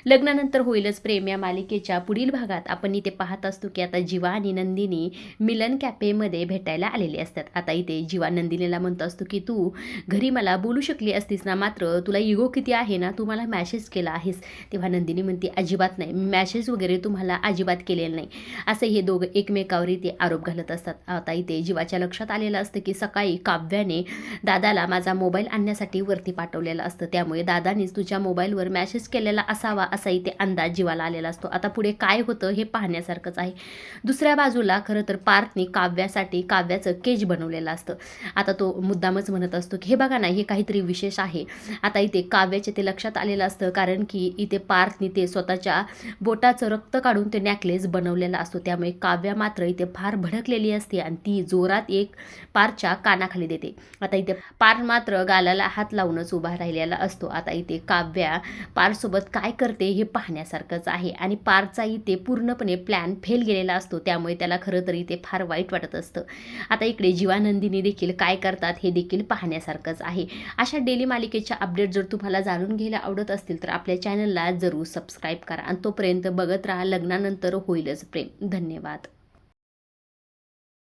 लग्नानंतर होईलच प्रेम या मालिकेच्या पुढील भागात आपण इथे पाहत असतो की आता जीवा आणि नंदिनी मिलन कॅफेमध्ये भेटायला आलेले असतात. आता इथे जीवा नंदिनीला म्हणत असतो की तू घरी मला बोलू शकली असतीस ना, मात्र तुला इगो किती आहे ना, तू मला मॅसेज केला आहेस. तेव्हा नंदिनी म्हणते अजिबात नाही, मॅसेज वगैरे तुम्हाला अजिबात केलेलं नाही. असे हे दोघं एकमेकावर इथे आरोप घालत असतात. आता इथे जीवाच्या लक्षात आलेलं असतं की सकाळी काव्याने दादाला माझा मोबाईल आणण्यासाठी वरती पाठवलेलं असतं, त्यामुळे दादानीच तुझ्या मोबाईलवर मॅसेज केलेला असावा असा इथे अंदाज जीवाला आलेला असतो. आता पुढे काय होतं हे पाहण्यासारखंच आहे. दुसऱ्या बाजूला खरं तर पार्थने काव्यासाठी काव्याचं केज बनवलेलं असतं. आता तो मुद्दामच म्हणत असतो की हे बघा ना, हे काहीतरी विशेष आहे. आता इथे काव्याचे ते लक्षात आलेलं असतं, कारण की इथे पार्थने ते स्वतःच्या बोटाचं रक्त काढून ते नेकलेस बनवलेला असतो. त्यामुळे काव्या मात्र इथे फार भडकलेली असते आणि ती जोरात एक पार्थच्या कानाखाली देते. आता इथे पार्थ मात्र गालाला हात लावूनच उभा राहिलेला असतो. आता इथे काव्या पार्थसोबत काय करते हे पाहण्यासारखंच आहे आणि पार्थचा इथे पूर्णपणे प्लॅन फेल गेलेला असतो, त्यामुळे त्याला खरं तर इथे फार वाईट वाटत असतं. आता इकडे जीवानंदिनी देखील काय करतात हे देखील पाहण्यासारखंच आहे. अशा डेली मालिकेच्या अपडेट जर तुम्हाला जाणून घ्यायला आवडत असतील तर आपल्या चॅनलला जरूर सबस्क्राईब करा आणि तोपर्यंत बघत राहा लग्नानंतर होईलच प्रेम. धन्यवाद.